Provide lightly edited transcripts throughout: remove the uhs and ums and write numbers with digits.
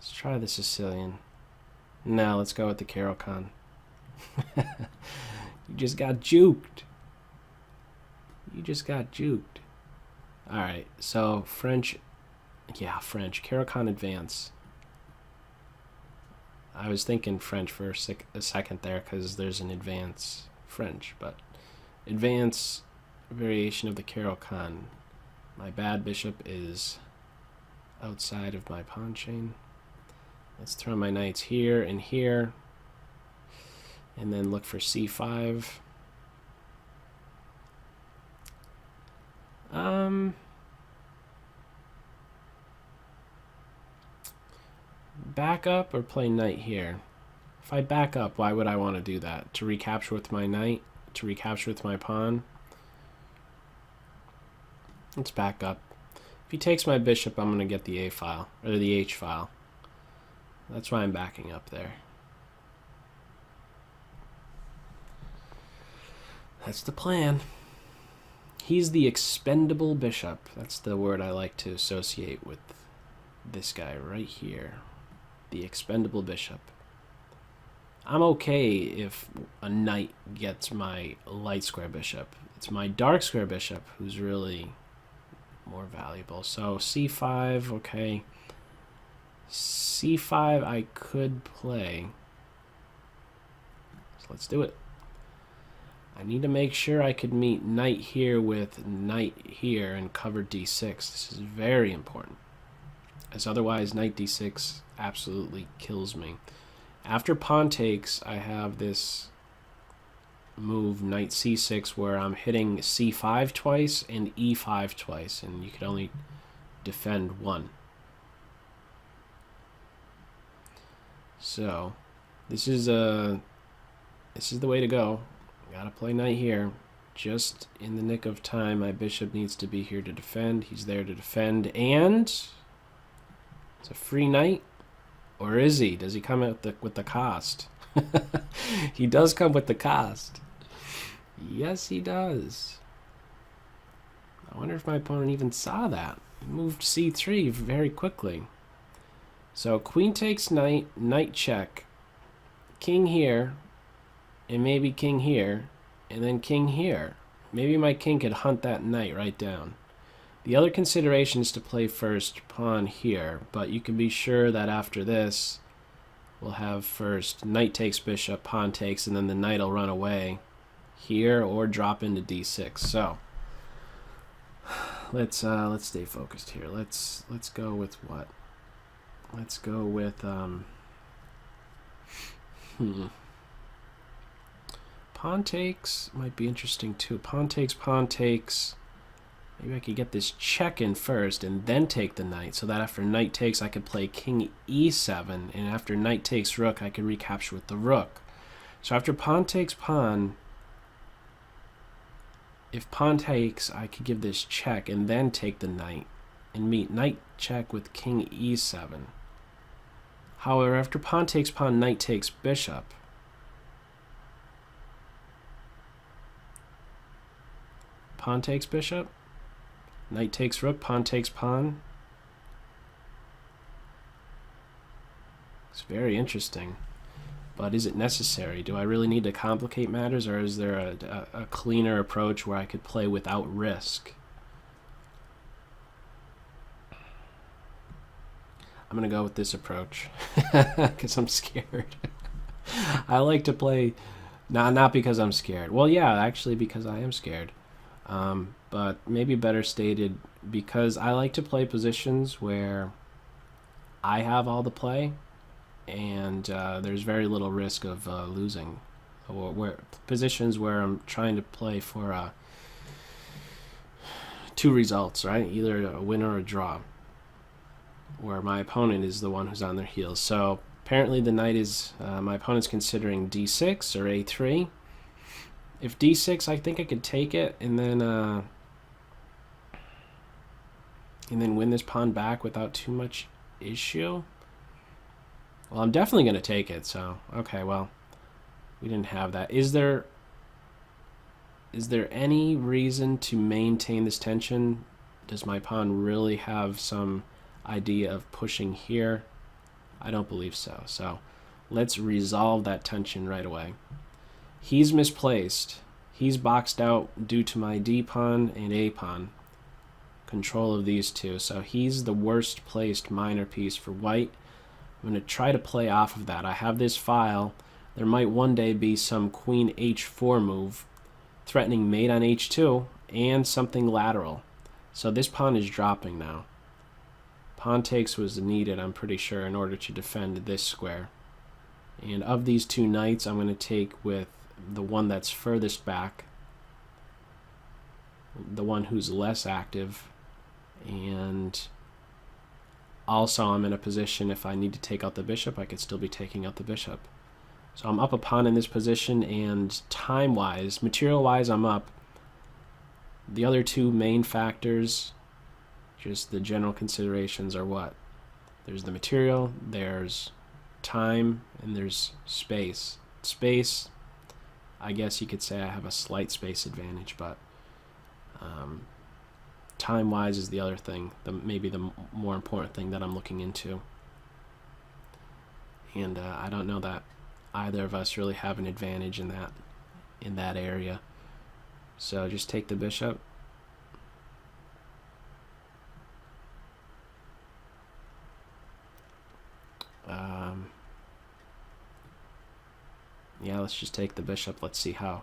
Let's try the Sicilian. No, let's go with the Caro Kann. You just got juked. You just got juked. Alright, so French. Yeah, French. Caro Kann advance. I was thinking French for a second there because there's an advance French, but advance variation of the Caro Kann. My bad bishop is outside of my pawn chain. Let's throw my knights here and here, and then look for c5. Back up or play knight here? If I back up, why would I want to do that? To recapture with my knight? To recapture with my pawn? Let's back up. If he takes my bishop, I'm going to get the A file, or the H file. That's why I'm backing up there. That's the plan. He's the expendable bishop. That's the word I like to associate with this guy right here. The expendable bishop. I'm okay if a knight gets my light square bishop. It's my dark square bishop who's really more valuable. So c5, okay. c5 I could play. So let's do it. I need to make sure I could meet knight here with knight here and cover d6. This is very important, as otherwise knight d6 absolutely kills me. After pawn takes, I have this move knight c6 where I'm hitting c5 twice and e5 twice, and you can only defend one. So this is the way to go. Gotta play knight here. Just in the nick of time, my bishop needs to be here to defend. He's there to defend, and it's a free knight. Or is he? Does he come out with the cost? He does come with the cost. Yes, he does. I wonder if my opponent even saw that. He moved c3 very quickly. So queen takes knight, knight check, king here, and maybe king here, and then king here. Maybe my king could hunt that knight right down. The other consideration is to play first pawn here, but you can be sure that after this, we'll have first knight takes bishop, pawn takes, and then the knight will run away here or drop into d6. So let's stay focused here. Let's go with what? Let's go with pawn takes might be interesting too. Pawn takes, pawn takes. Maybe I could get this check in first and then take the knight, so that after knight takes I could play king e7, and after knight takes rook I could recapture with the rook. So after pawn takes pawn, if pawn takes, I could give this check and then take the knight and meet knight check with king e7. However, after pawn takes pawn, knight takes bishop. Pawn takes bishop. Knight takes rook, pawn takes pawn. It's very interesting. But is it necessary? Do I really need to complicate matters, or is there a cleaner approach where I could play without risk? I'm going to go with this approach because I'm scared. I like to play, not because I'm scared. Well, yeah, actually because I am scared. But maybe better stated, because I like to play positions where I have all the play and there's very little risk of losing, or where positions where I'm trying to play for two results, right? Either a win or a draw, where my opponent is the one who's on their heels. So apparently the knight is, my opponent's considering d6 or a3. If d6, I think I could take it and then win this pawn back without too much issue. Well, I'm definitely going to take it, so okay, well, we didn't have that. Is there any reason to maintain this tension? Does my pawn really have some idea of pushing here? I don't believe so. So let's resolve that tension right away. He's misplaced. He's boxed out due to my D pawn and A pawn. Control of these two. So he's the worst placed minor piece for white. I'm going to try to play off of that. I have this file. There might one day be some queen h4 move threatening mate on h2 and something lateral. So this pawn is dropping now. Pawn takes was needed, I'm pretty sure, in order to defend this square. And of these two knights, I'm going to take with the one that's furthest back, the one who's less active, and also I'm in a position if I need to take out the bishop, I could still be taking out the bishop. So I'm up a pawn in this position, and time-wise, material-wise, I'm up. The other two main factors, just the general considerations, are what? There's the material, there's time, and there's space. Space, I guess you could say I have a slight space advantage, but time-wise is the other thing, maybe the more important thing that I'm looking into. And I don't know that either of us really have an advantage in that area. So just take the bishop. Yeah, let's just take the bishop. Let's see how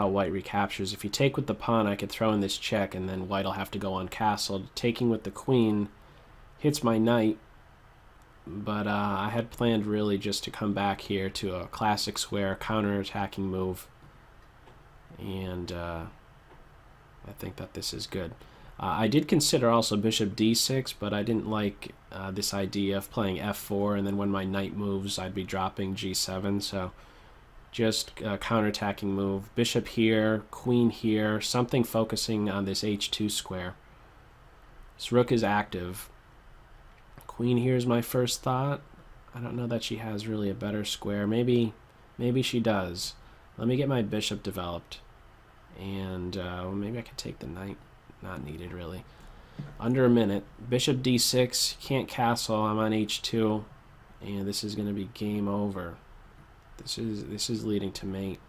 white recaptures. If you take with the pawn, I could throw in this check, and then white will have to go uncastled. Taking with the queen hits my knight, but I had planned really just to come back here to a classic square counter-attacking move, and I think that this is good. I did consider also bishop d6, but I didn't like this idea of playing f4, and then when my knight moves, I'd be dropping g7, so just a counterattacking move. Bishop here, queen here, something focusing on this h2 square. This rook is active. Queen here is my first thought. I don't know that she has really a better square. Maybe she does. Let me get my bishop developed, and maybe I could take the knight. Not needed, really. Under a minute. Bishop d6, can't castle. I'm on h2, and this is going to be game over. This is leading to mate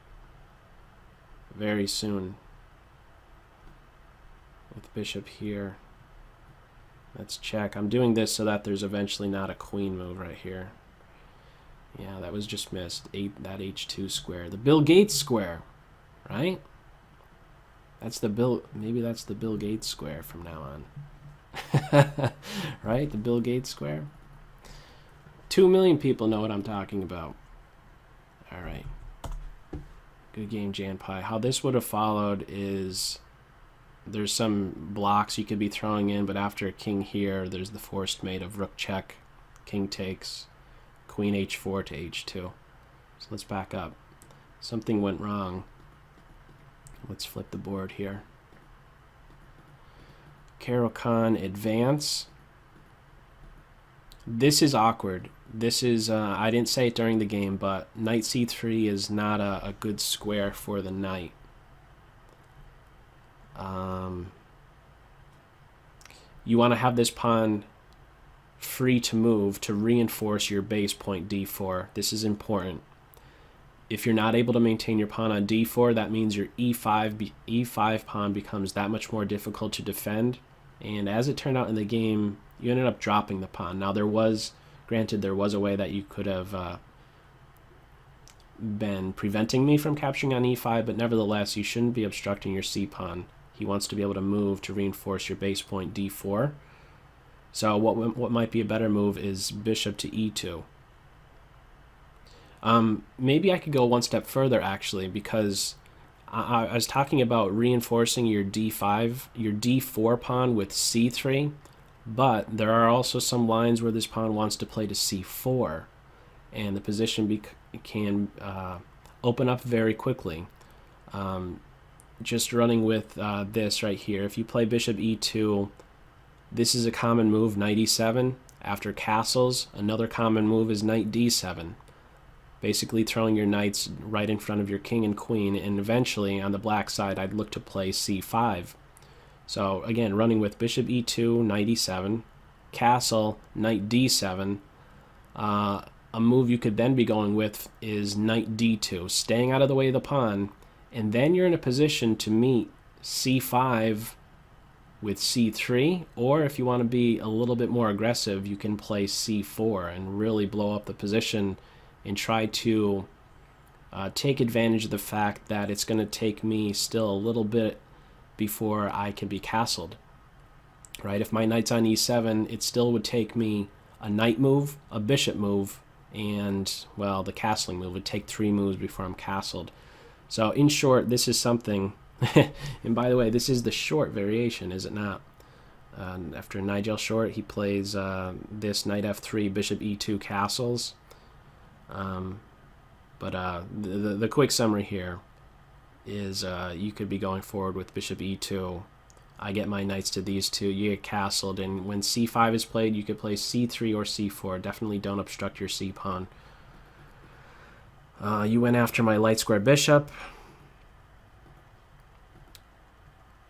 very soon. With bishop here. Let's check. I'm doing this so that there's eventually not a queen move right here. Yeah, that was just missed. That h2 square. The Bill Gates square, right? That's the maybe that's the Bill Gates square from now on. Right? The Bill Gates square? 2 million people know what I'm talking about. Alright. Good game, Jan Pi. How this would have followed is there's some blocks you could be throwing in, but after a king here, there's the forced mate of rook check, king takes, queen h4 to h2. So let's back up. Something went wrong. Let's flip the board here. Caro, Kann, advance. This is awkward. This is, I didn't say it during the game, but knight c3 is not a good square for the knight. You want to have this pawn free to move to reinforce your base point d4. This is important. If you're not able to maintain your pawn on d4, that means your e5 pawn becomes that much more difficult to defend. And as it turned out in the game, you ended up dropping the pawn. Now granted, there was a way that you could have been preventing me from capturing on e5, but nevertheless, you shouldn't be obstructing your c pawn. He wants to be able to move to reinforce your base point d4. So what might be a better move is bishop to e2. Maybe I could go one step further, actually, because I was talking about reinforcing your d4 pawn with c3, but there are also some lines where this pawn wants to play to c4, and the position can open up very quickly. Just running with this right here, if you play bishop e2, this is a common move, knight e7. After castles, another common move is knight d7. Basically throwing your knights right in front of your king and queen, and eventually on the black side I'd look to play c5. So again, running with bishop e2, knight e7, castle, knight d7, A move you could then be going with is knight d2, staying out of the way of the pawn, and then you're in a position to meet c5 with c3, or if you want to be a little bit more aggressive, you can play c4 and really blow up the position and try to take advantage of the fact that it's going to take me still a little bit before I can be castled. Right? If my knight's on e7, it still would take me a knight move, a bishop move, and, well, the castling move would take 3 moves before I'm castled. So, in short, this is something... and by the way, this is the short variation, is it not? After Nigel Short, he plays this knight f3, bishop e2 castles. But the quick summary here is you could be going forward with bishop e2. I get my knights to these two, you get castled, and when c5 is played, you could play c3 or c4. Definitely don't obstruct your c-pawn. You went after my light square bishop.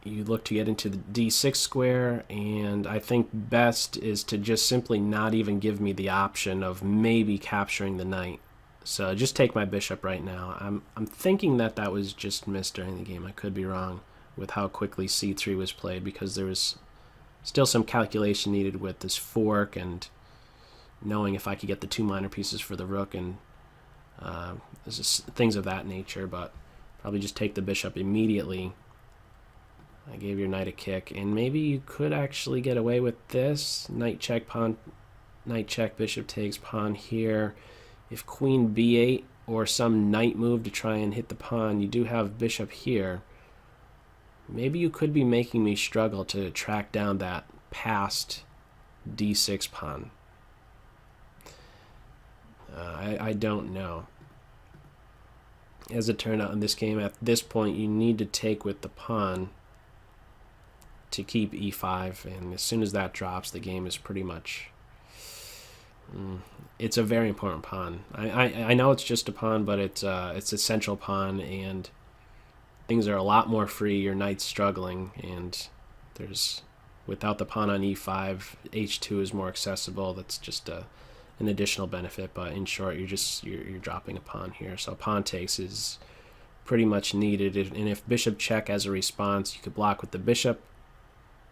You look to get into the d6 square, and I think best is to just simply not even give me the option of maybe capturing the knight. So just take my bishop right now. I'm thinking that that was just missed during the game. I could be wrong with how quickly c3 was played, because there was still some calculation needed with this fork and knowing if I could get the 2 minor pieces for the rook and things of that nature. But probably just take the bishop immediately. I gave your knight a kick, and maybe you could actually get away with this. Knight check, pawn, knight check, bishop takes, pawn here. If queen b8 or some knight move to try and hit the pawn, you do have bishop here. Maybe you could be making me struggle to track down that passed d6 pawn. I don't know. As it turned out in this game, at this point, you need to take with the pawn to keep e5, and as soon as that drops, the game is pretty much... it's a very important pawn. I know it's just a pawn, but it's a central pawn, and things are a lot more free. Your knight's struggling, and there's without the pawn on e5, h2 is more accessible. That's just an additional benefit. But in short, you're dropping a pawn here. So pawn takes is pretty much needed, and if bishop check as a response, you could block with the bishop.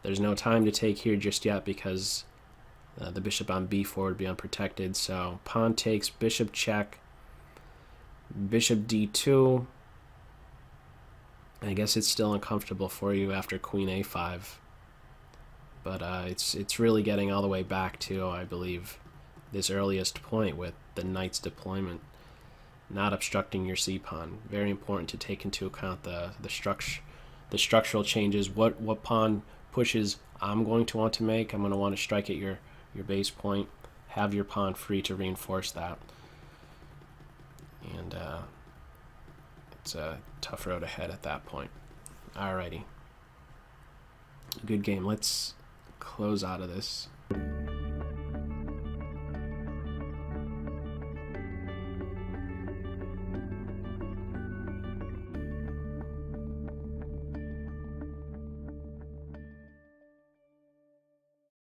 There's no time to take here just yet because the bishop on b4 would be unprotected. So pawn takes, bishop check, bishop d2. I guess it's still uncomfortable for you after queen a5. But it's really getting all the way back to, I believe, this earliest point with the knight's deployment. Not obstructing your c-pawn. Very important to take into account the structural changes. What pawn pushes I'm going to want to make. I'm going to want to strike at your base point. Have your pawn free to reinforce that. And it's a tough road ahead at that point. Alrighty. Good game. Let's close out of this.